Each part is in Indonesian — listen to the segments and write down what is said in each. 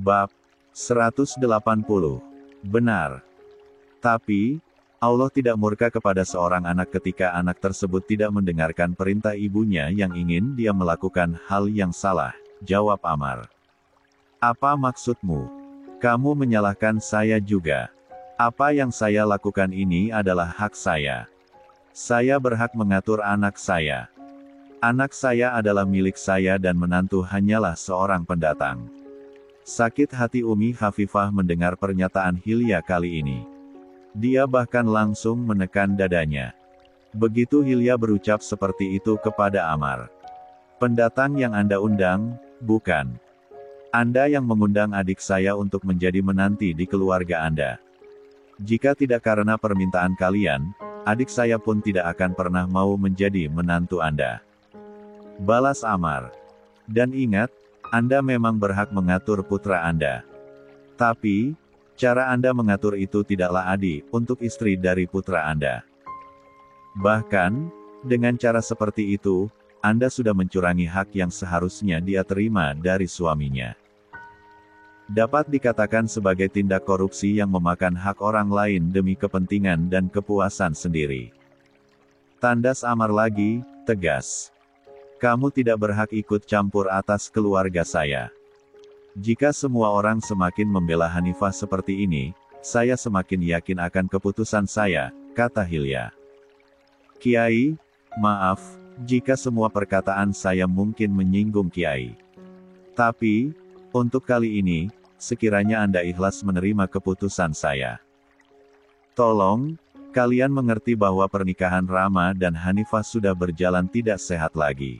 Bab 180. Benar. Tapi, Allah tidak murka kepada seorang anak ketika anak tersebut tidak mendengarkan perintah ibunya yang ingin dia melakukan hal yang salah, jawab Ammar. Apa maksudmu? Kamu menyalahkan saya juga. Apa yang saya lakukan ini adalah hak saya. Saya berhak mengatur anak saya. Anak saya adalah milik saya dan menantu hanyalah seorang pendatang. Sakit hati Umi Hafifah mendengar pernyataan Hilya kali ini. Dia bahkan langsung menekan dadanya. Begitu Hilya berucap seperti itu kepada Ammar. Pendatang yang Anda undang, bukan. Anda yang mengundang adik saya untuk menjadi menanti di keluarga Anda. Jika tidak karena permintaan kalian, adik saya pun tidak akan pernah mau menjadi menantu Anda. Balas Ammar. Dan ingat, Anda memang berhak mengatur putra Anda. Tapi, cara Anda mengatur itu tidaklah adil untuk istri dari putra Anda. Bahkan, dengan cara seperti itu, Anda sudah mencurangi hak yang seharusnya dia terima dari suaminya. Dapat dikatakan sebagai tindak korupsi yang memakan hak orang lain demi kepentingan dan kepuasan sendiri. Tandas Ammar lagi, tegas. Kamu tidak berhak ikut campur atas keluarga saya. Jika semua orang semakin membela Hanifah seperti ini, saya semakin yakin akan keputusan saya, kata Hilya. Kiai, maaf, jika semua perkataan saya mungkin menyinggung Kiai. Tapi, untuk kali ini, sekiranya Anda ikhlas menerima keputusan saya. Tolong, kalian mengerti bahwa pernikahan Rama dan Hanifah sudah berjalan tidak sehat lagi.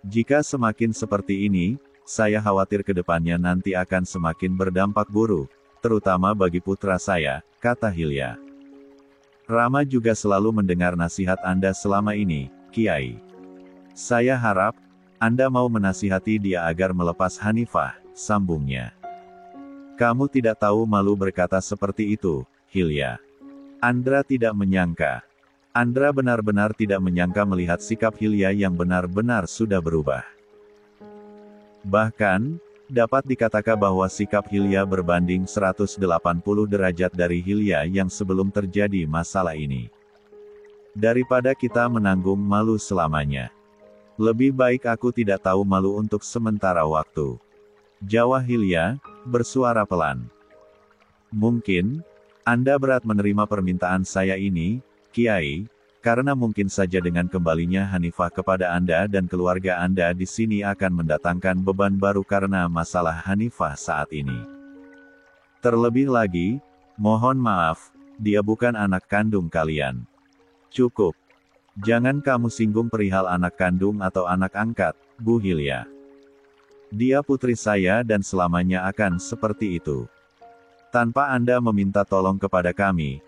Jika semakin seperti ini, saya khawatir ke depannya nanti akan semakin berdampak buruk, terutama bagi putra saya, kata Hilya. Rama juga selalu mendengar nasihat Anda selama ini, Kiai. Saya harap, Anda mau menasihati dia agar melepas Hanifah, sambungnya. Kamu tidak tahu malu berkata seperti itu, Hilya. Andra tidak menyangka. Andra benar-benar tidak menyangka melihat sikap Hilya yang benar-benar sudah berubah. Bahkan, dapat dikatakan bahwa sikap Hilya berbanding 180 derajat dari Hilya yang sebelum terjadi masalah ini. Daripada kita menanggung malu selamanya. Lebih baik aku tidak tahu malu untuk sementara waktu. Jawab Hilya, bersuara pelan. Mungkin, Anda berat menerima permintaan saya ini, Kiai, karena mungkin saja dengan kembalinya Hanifah kepada Anda dan keluarga Anda di sini akan mendatangkan beban baru karena masalah Hanifah saat ini. Terlebih lagi, mohon maaf, dia bukan anak kandung kalian. Cukup. Jangan kamu singgung perihal anak kandung atau anak angkat, Bu Hilya. Dia putri saya dan selamanya akan seperti itu. Tanpa Anda meminta tolong kepada kami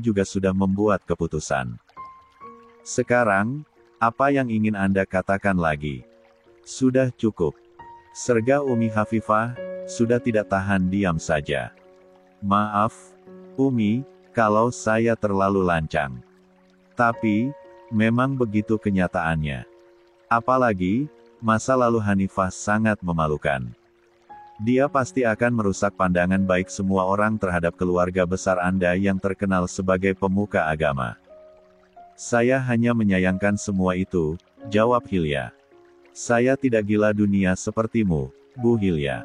juga sudah membuat keputusan. Sekarang, apa yang ingin Anda katakan lagi? Sudah cukup. Serga Umi Hafifah, sudah tidak tahan diam saja. Maaf, Umi, kalau saya terlalu lancang. Tapi, memang begitu kenyataannya. Apalagi, masa lalu Hanifah sangat memalukan. Dia pasti akan merusak pandangan baik semua orang terhadap keluarga besar Anda yang terkenal sebagai pemuka agama. Saya hanya menyayangkan semua itu, jawab Hilya. Saya tidak gila dunia sepertimu, Bu Hilya.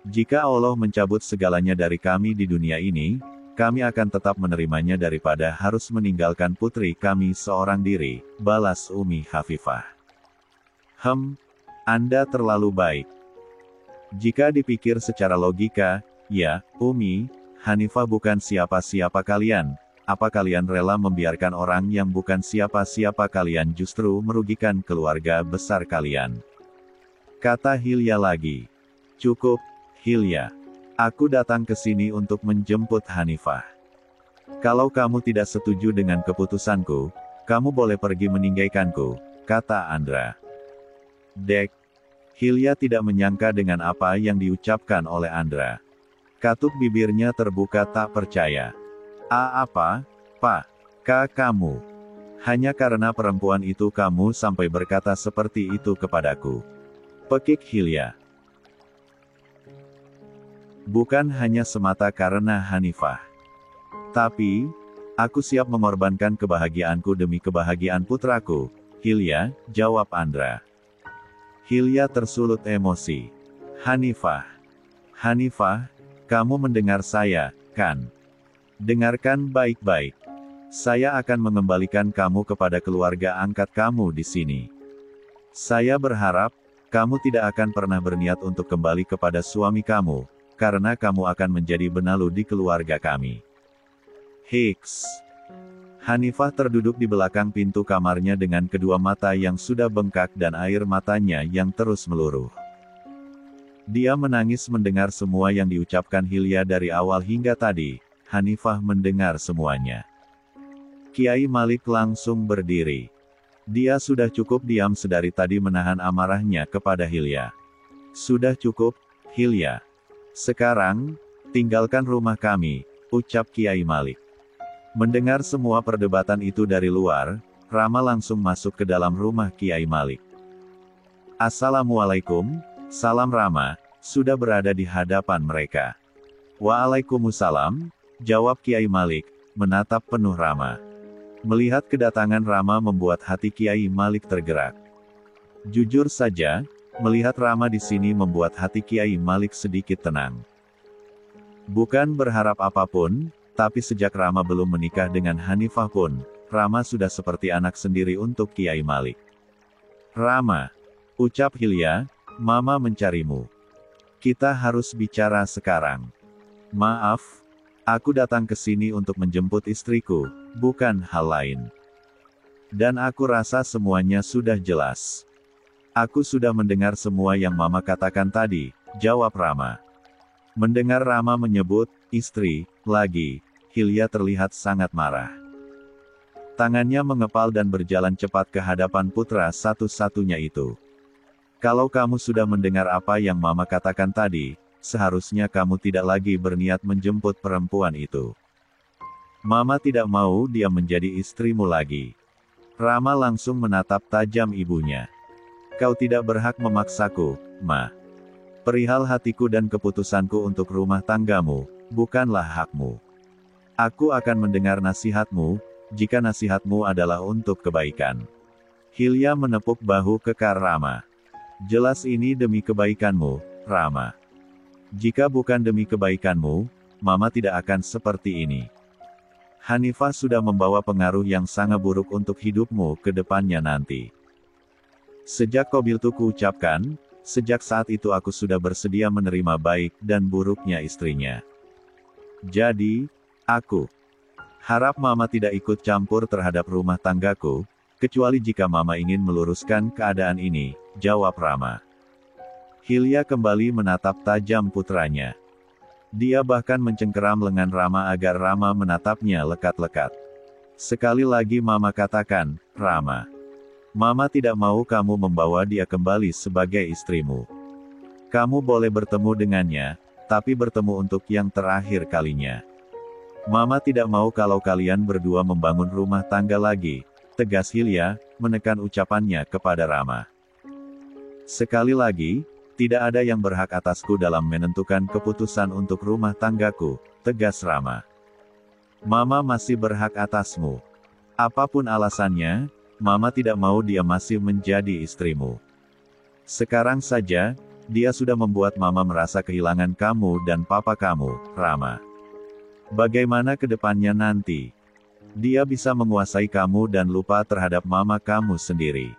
Jika Allah mencabut segalanya dari kami di dunia ini, kami akan tetap menerimanya daripada harus meninggalkan putri kami seorang diri, balas Umi Hafifah. Anda terlalu baik. Jika dipikir secara logika, ya, Umi, Hanifah bukan siapa-siapa kalian, apa kalian rela membiarkan orang yang bukan siapa-siapa kalian justru merugikan keluarga besar kalian? Kata Hilya lagi. Cukup, Hilya. Aku datang ke sini untuk menjemput Hanifah. Kalau kamu tidak setuju dengan keputusanku, kamu boleh pergi meninggalkanku, kata Andra. Dek. Hilya tidak menyangka dengan apa yang diucapkan oleh Andra. Katup bibirnya terbuka tak percaya. Apa, Pak? Kamu? Hanya karena perempuan itu kamu sampai berkata seperti itu kepadaku. Pekik Hilya. Bukan hanya semata karena Hanifah. Tapi, aku siap mengorbankan kebahagiaanku demi kebahagiaan putraku, Hilya, jawab Andra. Hilya tersulut emosi. Hanifah. Hanifah, kamu mendengar saya, kan? Dengarkan baik-baik. Saya akan mengembalikan kamu kepada keluarga angkat kamu di sini. Saya berharap, kamu tidak akan pernah berniat untuk kembali kepada suami kamu, karena kamu akan menjadi benalu di keluarga kami. Hiks. Hanifah terduduk di belakang pintu kamarnya dengan kedua mata yang sudah bengkak dan air matanya yang terus meluruh. Dia menangis mendengar semua yang diucapkan Hilya dari awal hingga tadi. Hanifah mendengar semuanya. Kiai Malik langsung berdiri. Dia sudah cukup diam sedari tadi menahan amarahnya kepada Hilya. Sudah cukup, Hilya. Sekarang, tinggalkan rumah kami, ucap Kiai Malik. Mendengar semua perdebatan itu dari luar, Rama langsung masuk ke dalam rumah Kiai Malik. Assalamualaikum, salam Rama, sudah berada di hadapan mereka. Waalaikumsalam, jawab Kiai Malik, menatap penuh Rama. Melihat kedatangan Rama membuat hati Kiai Malik tergerak. Jujur saja, melihat Rama di sini membuat hati Kiai Malik sedikit tenang. Bukan berharap apapun, tapi sejak Rama belum menikah dengan Hanifah pun, Rama sudah seperti anak sendiri untuk Kiai Malik. Rama, ucap Hilya, Mama mencarimu. Kita harus bicara sekarang. Maaf, aku datang ke sini untuk menjemput istriku, bukan hal lain. Dan aku rasa semuanya sudah jelas. Aku sudah mendengar semua yang Mama katakan tadi, jawab Rama. Mendengar Rama menyebut istri lagi, Hilya terlihat sangat marah. Tangannya mengepal dan berjalan cepat ke hadapan putra satu-satunya itu. Kalau kamu sudah mendengar apa yang Mama katakan tadi, seharusnya kamu tidak lagi berniat menjemput perempuan itu. Mama tidak mau dia menjadi istrimu lagi. Rama langsung menatap tajam ibunya. Kau tidak berhak memaksaku, Ma. Perihal hatiku dan keputusanku untuk rumah tanggamu, bukanlah hakmu. Aku akan mendengar nasihatmu, jika nasihatmu adalah untuk kebaikan. Hilya menepuk bahu kekar Rama. Jelas ini demi kebaikanmu, Rama. Jika bukan demi kebaikanmu, Mama tidak akan seperti ini. Hanifah sudah membawa pengaruh yang sangat buruk untuk hidupmu ke depannya nanti. Sejak Qabiltuku ucapkan, sejak saat itu aku sudah bersedia menerima baik dan buruknya istrinya. Jadi, aku harap Mama tidak ikut campur terhadap rumah tanggaku, kecuali jika Mama ingin meluruskan keadaan ini, jawab Rama. Hilya kembali menatap tajam putranya. Dia bahkan mencengkeram lengan Rama agar Rama menatapnya lekat-lekat. Sekali lagi Mama katakan, Rama. Mama tidak mau kamu membawa dia kembali sebagai istrimu. Kamu boleh bertemu dengannya, tapi bertemu untuk yang terakhir kalinya. Mama tidak mau kalau kalian berdua membangun rumah tangga lagi, tegas Hilya, menekan ucapannya kepada Rama. Sekali lagi, tidak ada yang berhak atasku dalam menentukan keputusan untuk rumah tanggaku, tegas Rama. Mama masih berhak atasmu. Apapun alasannya, Mama tidak mau dia masih menjadi istrimu. Sekarang saja, dia sudah membuat Mama merasa kehilangan kamu dan papa kamu, Rama. Bagaimana ke depannya nanti? Dia bisa menguasai kamu dan lupa terhadap Mama kamu sendiri.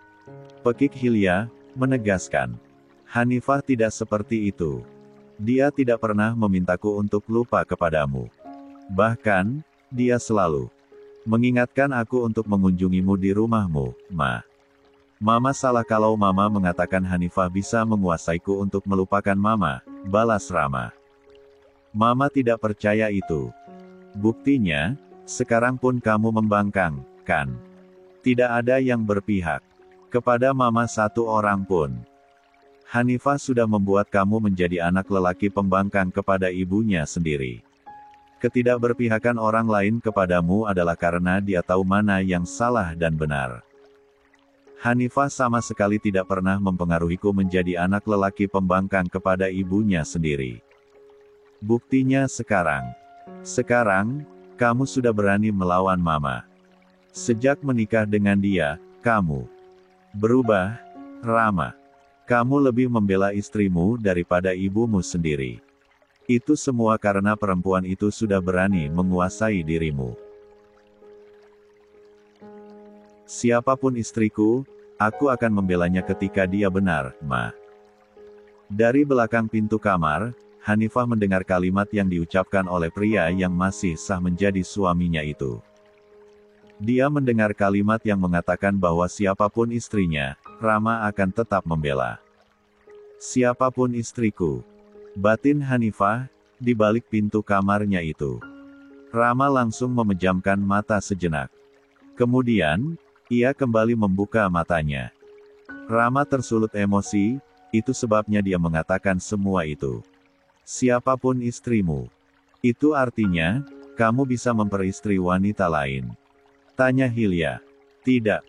Pekik Hilya menegaskan. Hanifah tidak seperti itu. Dia tidak pernah memintaku untuk lupa kepadamu. Bahkan, dia selalu mengingatkan aku untuk mengunjungimu di rumahmu, Ma. Mama salah kalau Mama mengatakan Hanifah bisa menguasaiku untuk melupakan Mama, balas Rama. Mama tidak percaya itu. Buktinya, sekarang pun kamu membangkang, kan? Tidak ada yang berpihak kepada Mama satu orang pun. Hanifah sudah membuat kamu menjadi anak lelaki pembangkang kepada ibunya sendiri. Ketidakberpihakan orang lain kepadamu adalah karena dia tahu mana yang salah dan benar. Hanifah sama sekali tidak pernah mempengaruhiku menjadi anak lelaki pembangkang kepada ibunya sendiri. Buktinya sekarang. Sekarang, kamu sudah berani melawan Mama. Sejak menikah dengan dia, kamu berubah, Rama. Kamu lebih membela istrimu daripada ibumu sendiri. Itu semua karena perempuan itu sudah berani menguasai dirimu. Siapapun istriku, aku akan membelanya ketika dia benar, Ma. Dari belakang pintu kamar, Hanifah mendengar kalimat yang diucapkan oleh pria yang masih sah menjadi suaminya itu. Dia mendengar kalimat yang mengatakan bahwa siapapun istrinya, Rama akan tetap membela. Siapapun istriku. Batin Hanifah, di balik pintu kamarnya itu. Rama langsung memejamkan mata sejenak. Kemudian, ia kembali membuka matanya. Rama tersulut emosi, itu sebabnya dia mengatakan semua itu. Siapapun istrimu. Itu artinya, kamu bisa memperistri wanita lain. Tanya Hilya. Tidak.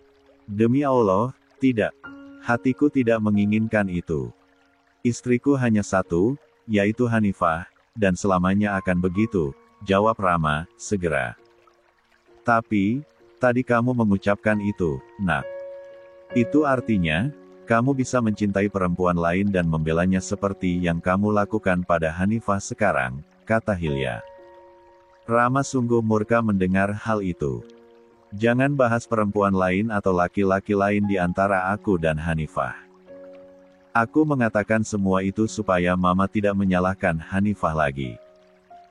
Demi Allah, tidak. Hatiku tidak menginginkan itu. Istriku hanya satu, yaitu Hanifah, dan selamanya akan begitu, jawab Rama, segera. Tapi, tadi kamu mengucapkan itu, Nak. Itu artinya, kamu bisa mencintai perempuan lain dan membelanya seperti yang kamu lakukan pada Hanifah sekarang, kata Hilya. Rama sungguh murka mendengar hal itu. Jangan bahas perempuan lain atau laki-laki lain di antara aku dan Hanifah. Aku mengatakan semua itu supaya Mama tidak menyalahkan Hanifah lagi.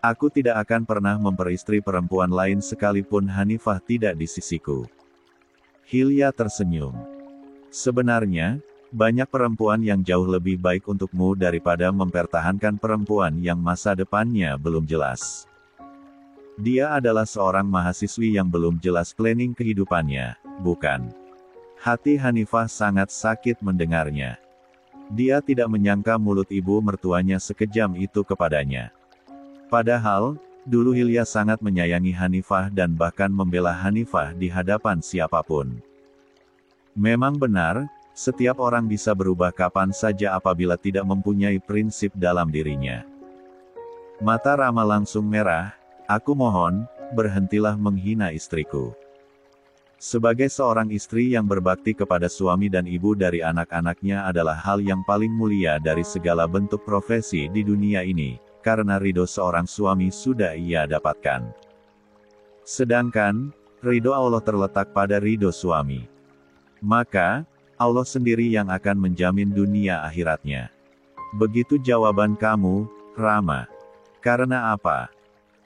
Aku tidak akan pernah memperistri perempuan lain sekalipun Hanifah tidak di sisiku. Hilya tersenyum. Sebenarnya, banyak perempuan yang jauh lebih baik untukmu daripada mempertahankan perempuan yang masa depannya belum jelas. Dia adalah seorang mahasiswi yang belum jelas planning kehidupannya, bukan? Hati Hanifah sangat sakit mendengarnya. Dia tidak menyangka mulut ibu mertuanya sekejam itu kepadanya. Padahal, dulu Hilya sangat menyayangi Hanifah dan bahkan membela Hanifah di hadapan siapapun. Memang benar, setiap orang bisa berubah kapan saja apabila tidak mempunyai prinsip dalam dirinya. Mata Rama langsung merah. Aku mohon, berhentilah menghina istriku. Sebagai seorang istri yang berbakti kepada suami dan ibu dari anak-anaknya adalah hal yang paling mulia dari segala bentuk profesi di dunia ini, karena ridho seorang suami sudah ia dapatkan. Sedangkan, ridho Allah terletak pada ridho suami. Maka, Allah sendiri yang akan menjamin dunia akhiratnya. Begitu jawaban kamu, Rama. Karena apa?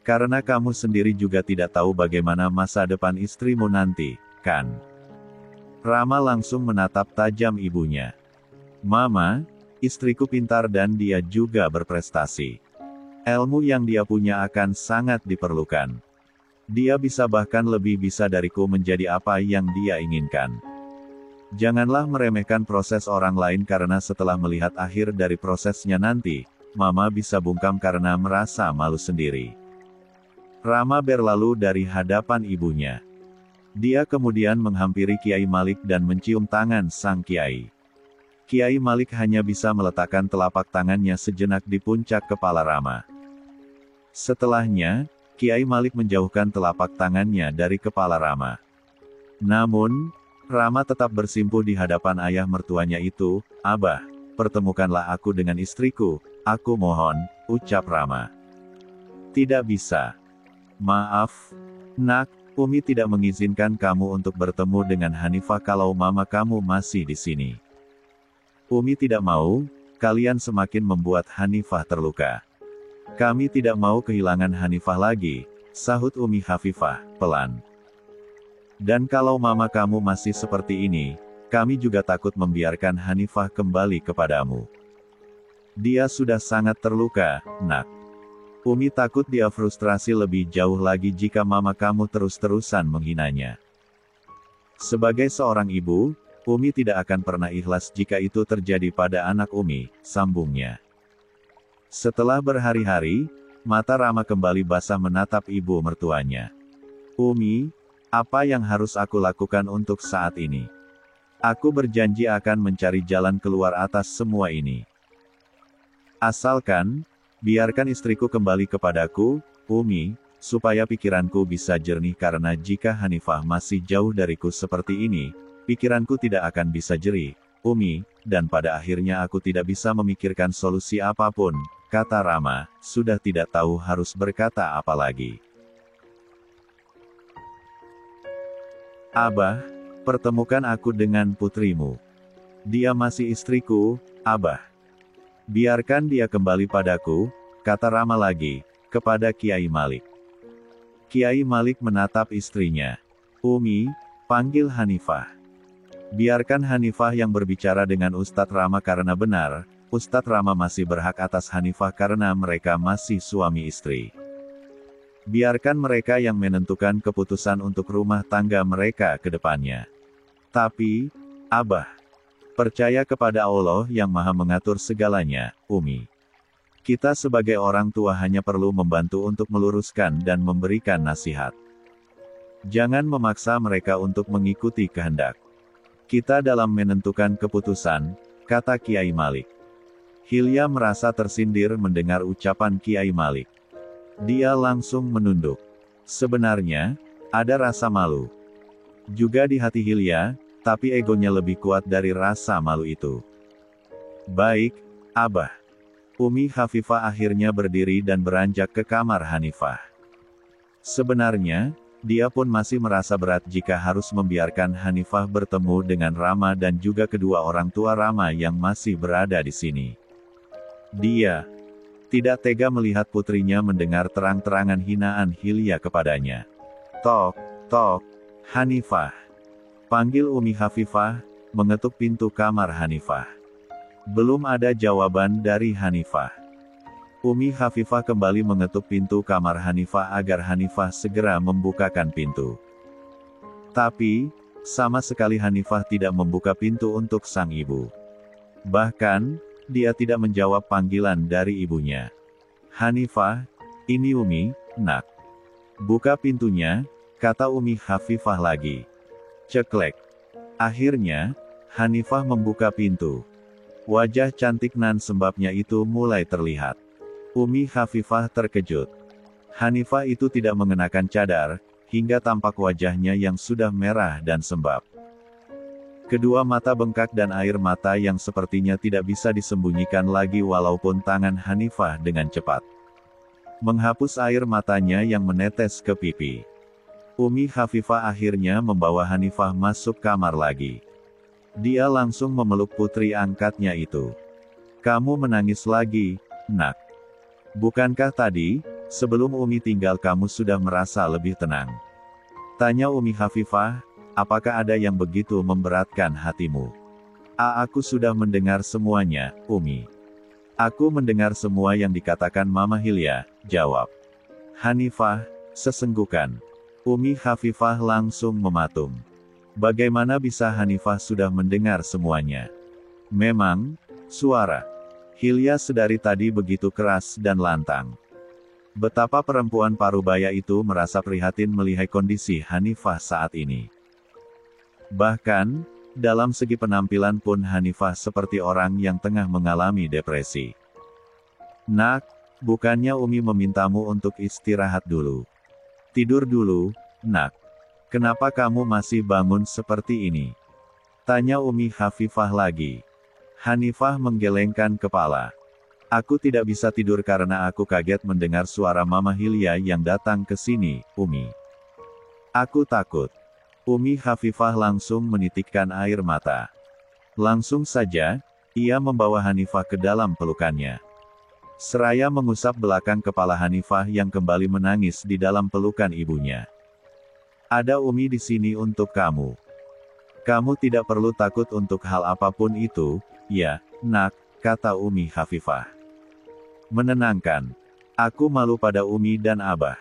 Karena kamu sendiri juga tidak tahu bagaimana masa depan istrimu nanti, kan? Rama langsung menatap tajam ibunya. Mama, istriku pintar dan dia juga berprestasi. Ilmu yang dia punya akan sangat diperlukan. Dia bisa bahkan lebih bisa dariku menjadi apa yang dia inginkan. Janganlah meremehkan proses orang lain karena setelah melihat akhir dari prosesnya nanti, Mama bisa bungkam karena merasa malu sendiri. Rama berlalu dari hadapan ibunya. Dia kemudian menghampiri Kiai Malik dan mencium tangan sang Kiai. Kiai Malik hanya bisa meletakkan telapak tangannya sejenak di puncak kepala Rama. Setelahnya, Kiai Malik menjauhkan telapak tangannya dari kepala Rama. Namun, Rama tetap bersimpuh di hadapan ayah mertuanya itu. Abah, pertemukanlah aku dengan istriku, aku mohon, ucap Rama. Tidak bisa. Maaf, Nak, Umi tidak mengizinkan kamu untuk bertemu dengan Hanifah kalau mama kamu masih di sini. Umi tidak mau, kalian semakin membuat Hanifah terluka. Kami tidak mau kehilangan Hanifah lagi, sahut Umi Hafifah, pelan. Dan kalau mama kamu masih seperti ini, kami juga takut membiarkan Hanifah kembali kepadamu. Dia sudah sangat terluka, Nak. Umi takut dia frustrasi lebih jauh lagi jika mama kamu terus-terusan menghinanya. Sebagai seorang ibu, Umi tidak akan pernah ikhlas jika itu terjadi pada anak Umi, sambungnya. Setelah berhari-hari, mata Rama kembali basah menatap ibu mertuanya. Umi, apa yang harus aku lakukan untuk saat ini? Aku berjanji akan mencari jalan keluar atas semua ini. Asalkan, Biarkan istriku kembali kepadaku, Umi, supaya pikiranku bisa jernih karena jika Hanifah masih jauh dariku seperti ini, pikiranku tidak akan bisa jernih, Umi, dan pada akhirnya aku tidak bisa memikirkan solusi apapun, kata Rama, sudah tidak tahu harus berkata apa lagi. Abah, pertemukan aku dengan putrimu. Dia masih istriku, Abah. Biarkan dia kembali padaku, kata Rama lagi, kepada Kiai Malik. Kiai Malik menatap istrinya. Umi, panggil Hanifah. Biarkan Hanifah yang berbicara dengan Ustadz Rama karena benar, Ustadz Rama masih berhak atas Hanifah karena mereka masih suami istri. Biarkan mereka yang menentukan keputusan untuk rumah tangga mereka ke depannya. Tapi, Abah, percaya kepada Allah yang Maha mengatur segalanya, Umi. Kita sebagai orang tua hanya perlu membantu untuk meluruskan dan memberikan nasihat. Jangan memaksa mereka untuk mengikuti kehendak kita dalam menentukan keputusan, kata Kiai Malik. Hilya merasa tersindir mendengar ucapan Kiai Malik. Dia langsung menunduk. Sebenarnya, ada rasa malu juga di hati Hilya, tapi egonya lebih kuat dari rasa malu itu. Baik, Abah. Umi Hafifah akhirnya berdiri dan beranjak ke kamar Hanifah. Sebenarnya, dia pun masih merasa berat jika harus membiarkan Hanifah bertemu dengan Rama dan juga kedua orang tua Rama yang masih berada di sini. Dia tidak tega melihat putrinya mendengar terang-terangan hinaan Hilya kepadanya. Tok, tok, Hanifah. Panggil Umi Hafifah, mengetuk pintu kamar Hanifah. Belum ada jawaban dari Hanifah. Umi Hafifah kembali mengetuk pintu kamar Hanifah agar Hanifah segera membukakan pintu. Tapi, sama sekali Hanifah tidak membuka pintu untuk sang ibu. Bahkan, dia tidak menjawab panggilan dari ibunya. Hanifah, ini Umi, nak. Buka pintunya, kata Umi Hafifah lagi. Ceklek. Akhirnya, Hanifah membuka pintu. Wajah cantik nan sembabnya itu mulai terlihat. Umi Hafifah terkejut. Hanifah itu tidak mengenakan cadar, hingga tampak wajahnya yang sudah merah dan sembab. Kedua mata bengkak dan air mata yang sepertinya tidak bisa disembunyikan lagi walaupun tangan Hanifah dengan cepat menghapus air matanya yang menetes ke pipi. Umi Hafifah akhirnya membawa Hanifah masuk kamar lagi. Dia langsung memeluk putri angkatnya itu. Kamu menangis lagi, nak. Bukankah tadi, sebelum Umi tinggal kamu sudah merasa lebih tenang? Tanya Umi Hafifah, apakah ada yang begitu memberatkan hatimu? Aku sudah mendengar semuanya, Umi. Aku mendengar semua yang dikatakan Mama Hilya, jawab Hanifah, sesenggukan. Umi Hafifah langsung mematung. Bagaimana bisa Hanifah sudah mendengar semuanya? Memang, suara Hilya sedari tadi begitu keras dan lantang. Betapa perempuan parubaya itu merasa prihatin melihat kondisi Hanifah saat ini. Bahkan, dalam segi penampilan pun Hanifah seperti orang yang tengah mengalami depresi. Nak, bukannya Umi memintamu untuk istirahat dulu. Tidur dulu, nak. Kenapa kamu masih bangun seperti ini? Tanya Umi Hafifah lagi. Hanifah menggelengkan kepala. Aku tidak bisa tidur karena aku kaget mendengar suara Mama Hilya yang datang ke sini, Umi. Aku takut. Umi Hafifah langsung menitikkan air mata. Langsung saja, ia membawa Hanifah ke dalam pelukannya. Seraya mengusap belakang kepala Hanifah yang kembali menangis di dalam pelukan ibunya. Ada Umi di sini untuk kamu. Kamu tidak perlu takut untuk hal apapun itu, ya, nak, kata Umi Hafifah. Menenangkan. Aku malu pada Umi dan Abah.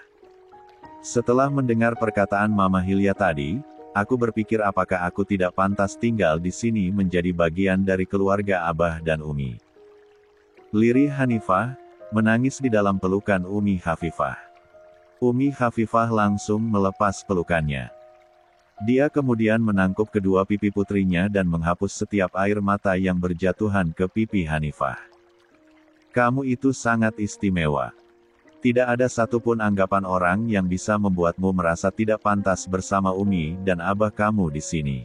Setelah mendengar perkataan Mama Hilya tadi, aku berpikir apakah aku tidak pantas tinggal di sini menjadi bagian dari keluarga Abah dan Umi. Lirih Hanifah, menangis di dalam pelukan Umi Hafifah. Umi Hafifah langsung melepas pelukannya. Dia kemudian menangkup kedua pipi putrinya dan menghapus setiap air mata yang berjatuhan ke pipi Hanifah. Kamu itu sangat istimewa. Tidak ada satupun anggapan orang yang bisa membuatmu merasa tidak pantas bersama Umi dan Abah kamu di sini.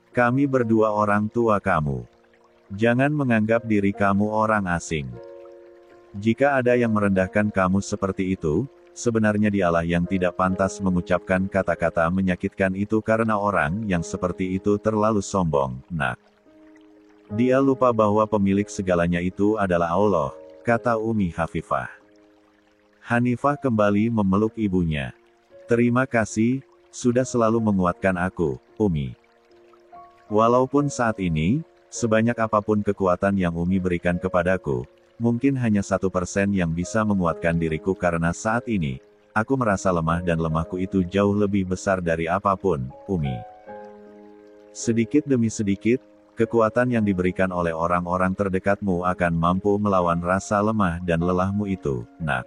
Kami berdua orang tua kamu. Jangan menganggap diri kamu orang asing. Jika ada yang merendahkan kamu seperti itu, sebenarnya dialah yang tidak pantas mengucapkan kata-kata menyakitkan itu karena orang yang seperti itu terlalu sombong, nak. Dia lupa bahwa pemilik segalanya itu adalah Allah, kata Umi Hafifah. Hanifah kembali memeluk ibunya. Terima kasih, sudah selalu menguatkan aku, Umi. Walaupun saat ini, sebanyak apapun kekuatan yang Umi berikan kepadaku, mungkin hanya 1% yang bisa menguatkan diriku karena saat ini, aku merasa lemah dan lemahku itu jauh lebih besar dari apapun, Umi. Sedikit demi sedikit, kekuatan yang diberikan oleh orang-orang terdekatmu akan mampu melawan rasa lemah dan lelahmu itu, nak.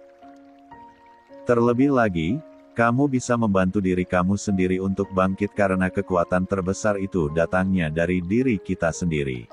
Terlebih lagi, kamu bisa membantu diri kamu sendiri untuk bangkit karena kekuatan terbesar itu datangnya dari diri kita sendiri.